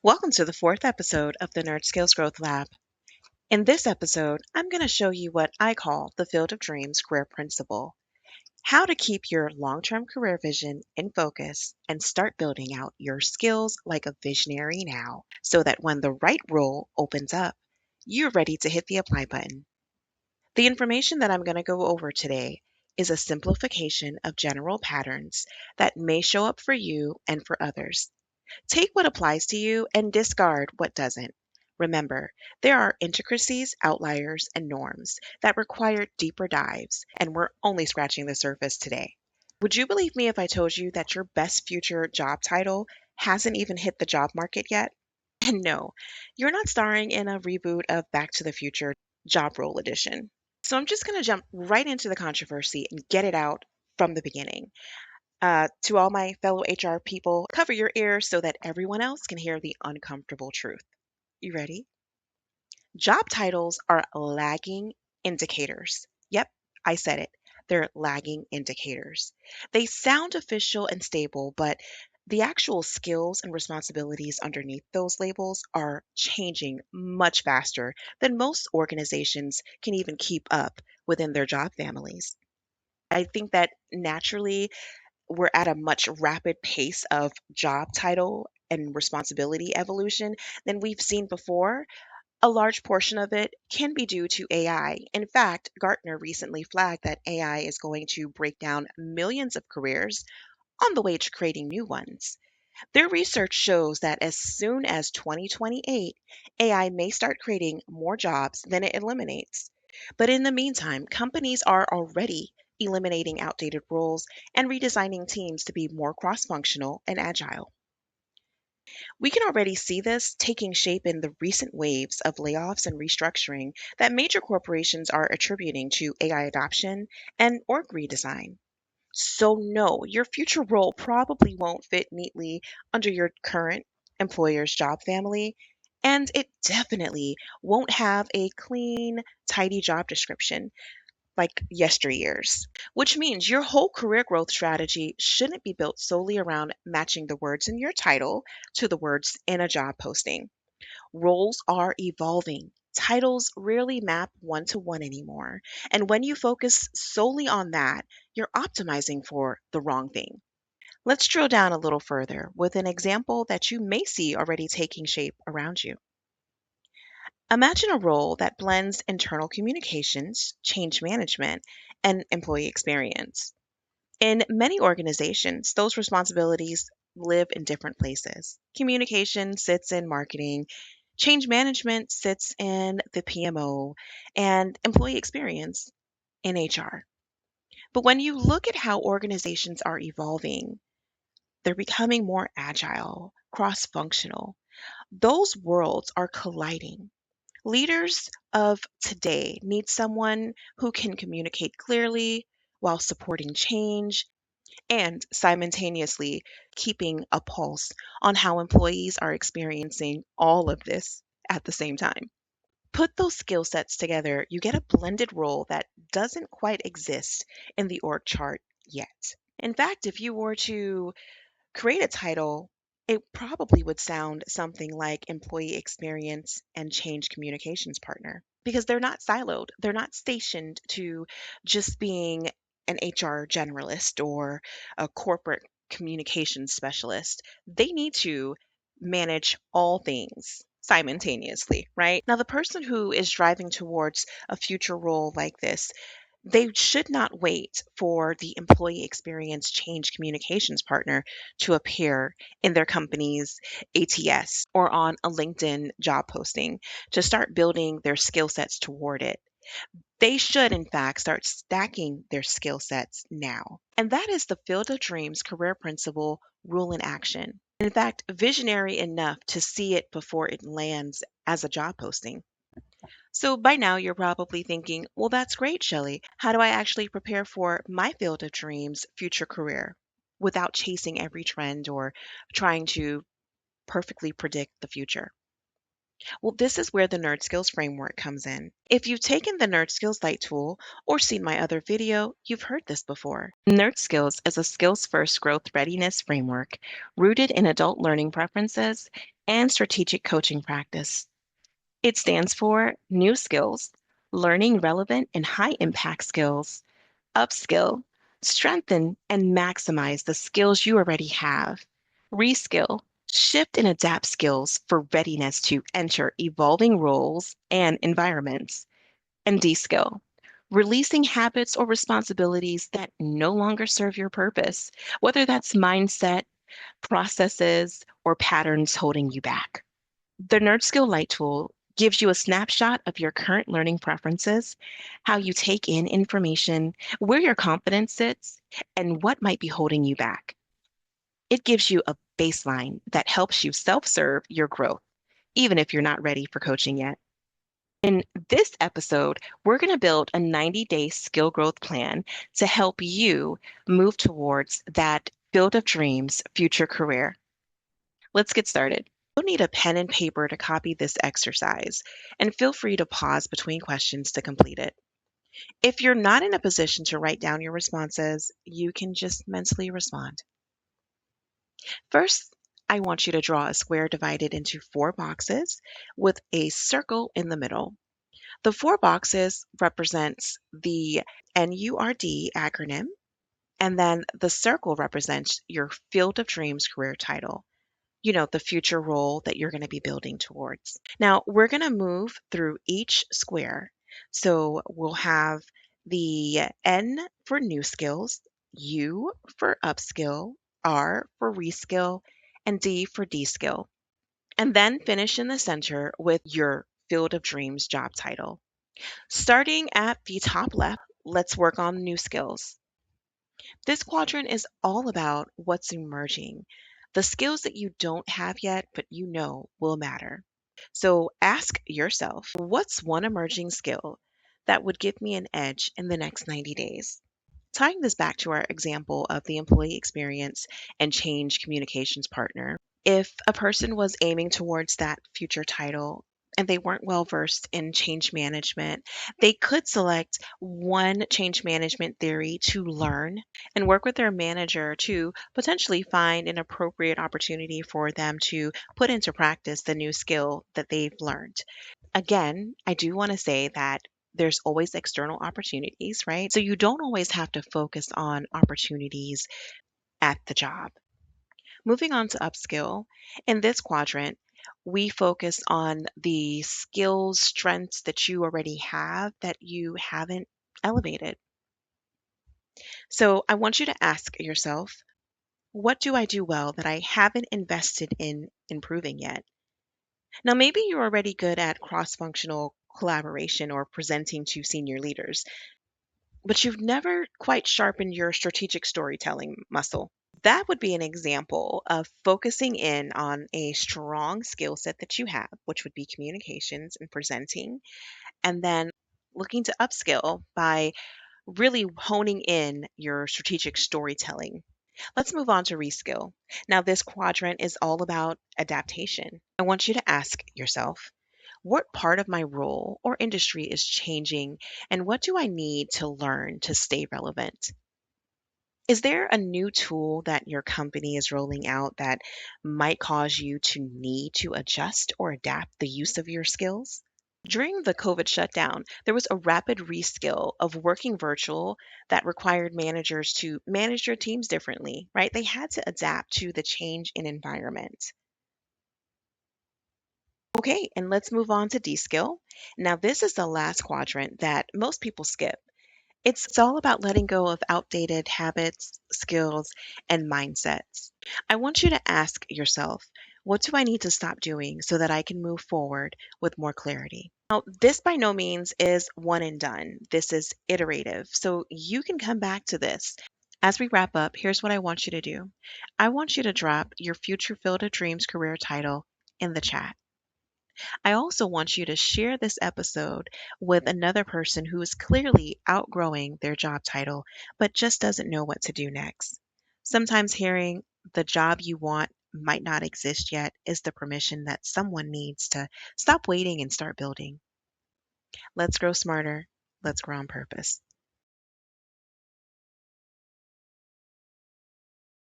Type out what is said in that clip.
Welcome to the fourth episode of the NURD Skills Growth Lab. In this episode, I'm going to show you what I call the Field of Dreams career principle, how to keep your long term career vision in focus and start building out your skills like a visionary now, so that when the right role opens up, you're ready to hit the apply button. The information that I'm going to go over today is a simplification of general patterns that may show up for you and for others. Take what applies to you and discard what doesn't. Remember, there are intricacies, outliers, and norms that require deeper dives, and we're only scratching the surface today. Would you believe me if I told you that your best future job title hasn't even hit the job market yet? And no, you're not starring in a reboot of Back to the Future Job Role Edition. So I'm just going to jump right into the controversy and get it out from the beginning. To all my fellow HR people, cover your ears so that everyone else can hear the uncomfortable truth. You ready? Job titles are lagging indicators. Yep, I said it. They're lagging indicators. They sound official and stable, but the actual skills and responsibilities underneath those labels are changing much faster than most organizations can even keep up within their job families. I think that naturally we're at a much rapid pace of job title and responsibility evolution than we've seen before. A large portion of it can be due to AI. In fact, Gartner recently flagged that AI is going to break down millions of careers on the way to creating new ones. Their research shows that as soon as 2028, AI may start creating more jobs than it eliminates. But in the meantime, companies are already eliminating outdated roles and redesigning teams to be more cross functional and agile. We can already see this taking shape in the recent waves of layoffs and restructuring that major corporations are attributing to AI adoption and org redesign. So, no, your future role probably won't fit neatly under your current employer's job family, and it definitely won't have a clean, tidy job description like yesteryears, which means your whole career growth strategy shouldn't be built solely around matching the words in your title to the words in a job posting. Roles are evolving. Titles rarely map one to one anymore. And when you focus solely on that, you're optimizing for the wrong thing. Let's drill down a little further with an example that you may see already taking shape around you. Imagine a role that blends internal communications, change management, and employee experience. In many organizations, those responsibilities live in different places. Communication sits in marketing, change management sits in the PMO, and employee experience in HR. But when you look at how organizations are evolving, they're becoming more agile, cross functional. Those worlds are colliding. Leaders of today need someone who can communicate clearly while supporting change and simultaneously keeping a pulse on how employees are experiencing all of this at the same time. Put those skill sets together, you get a blended role that doesn't quite exist in the org chart yet. In fact, if you were to create a title, it probably would sound something like employee experience and change communications partner because they're not siloed. They're not stationed to just being an HR generalist or a corporate communications specialist. They need to manage all things simultaneously, right? Now, the person who is driving towards a future role like this, they should not wait for the employee experience change communications partner to appear in their company's ATS or on a LinkedIn job posting to start building their skill sets toward it. They should, in fact, start stacking their skill sets now. And that is the Field of Dreams career principle rule in action. In fact, visionary enough to see it before it lands as a job posting. So by now you're probably thinking, well, that's great, Shelley. How do I actually prepare for my field of dreams future career without chasing every trend or trying to perfectly predict the future? Well, this is where the NURD Skills framework comes in. If you've taken the NURD Skills Light tool or seen my other video, you've heard this before. NURD Skills is a skills-first growth readiness framework rooted in adult learning preferences and strategic coaching practice. It stands for New Skills, learning relevant and high-impact skills. Upskill, strengthen and maximize the skills you already have. Reskill, shift and adapt skills for readiness to enter evolving roles and environments. And Deskill, releasing habits or responsibilities that no longer serve your purpose, whether that's mindset, processes, or patterns holding you back. The Nerd Skill Light tool gives you a snapshot of your current learning preferences, how you take in information, where your confidence sits, and what might be holding you back. It gives you a baseline that helps you self-serve your growth, even if you're not ready for coaching yet. In this episode, we're going to build a 90-day skill growth plan to help you move towards that field of dreams future career. Let's get started. You'll need a pen and paper to copy this exercise, and feel free to pause between questions to complete it. If you're not in a position to write down your responses, you can just mentally respond. First, I want you to draw a square divided into 4 boxes with a circle in the middle. The 4 boxes represents the NURD acronym, and then the circle represents your Field of Dreams career title. The future role that you're going to be building towards. Now, we're going to move through each square. So we'll have the N for new skills, U for upskill, R for reskill, and D for deskill. And then finish in the center with your Field of Dreams job title. Starting at the top left, let's work on new skills. This quadrant is all about what's emerging, the skills that you don't have yet, but you know will matter. So ask yourself, what's one emerging skill that would give me an edge in the next 90 days? Tying this back to our example of the employee experience and change communications partner, if a person was aiming towards that future title and they weren't well versed in change management, they could select one change management theory to learn and work with their manager to potentially find an appropriate opportunity for them to put into practice the new skill that they've learned. Again, I do want to say that there's always external opportunities, right? So you don't always have to focus on opportunities at the job. Moving on to upskill, in this quadrant, we focus on the skills, strengths that you already have that you haven't elevated. So I want you to ask yourself, what do I do well that I haven't invested in improving yet? Now, maybe you're already good at cross functional collaboration or presenting to senior leaders, but you've never quite sharpened your strategic storytelling muscle. That would be an example of focusing in on a strong skill set that you have, which would be communications and presenting, and then looking to upskill by really honing in your strategic storytelling. Let's move on to reskill. Now, this quadrant is all about adaptation. I want you to ask yourself, what part of my role or industry is changing, and what do I need to learn to stay relevant? Is there a new tool that your company is rolling out that might cause you to need to adjust or adapt the use of your skills? During the COVID shutdown, there was a rapid reskill of working virtual that required managers to manage their teams differently, right? They had to adapt to the change in environment. Okay, and let's move on to Deskill. Now, this is the last quadrant that most people skip. It's all about letting go of outdated habits, skills, and mindsets. I want you to ask yourself, what do I need to stop doing so that I can move forward with more clarity? Now, this by no means is one and done. This is iterative. So you can come back to this. As we wrap up, here's what I want you to do. I want you to drop your future Field of Dreams career title in the chat. I also want you to share this episode with another person who is clearly outgrowing their job title, but just doesn't know what to do next. Sometimes hearing the job you want might not exist yet is the permission that someone needs to stop waiting and start building. Let's grow smarter. Let's grow on purpose.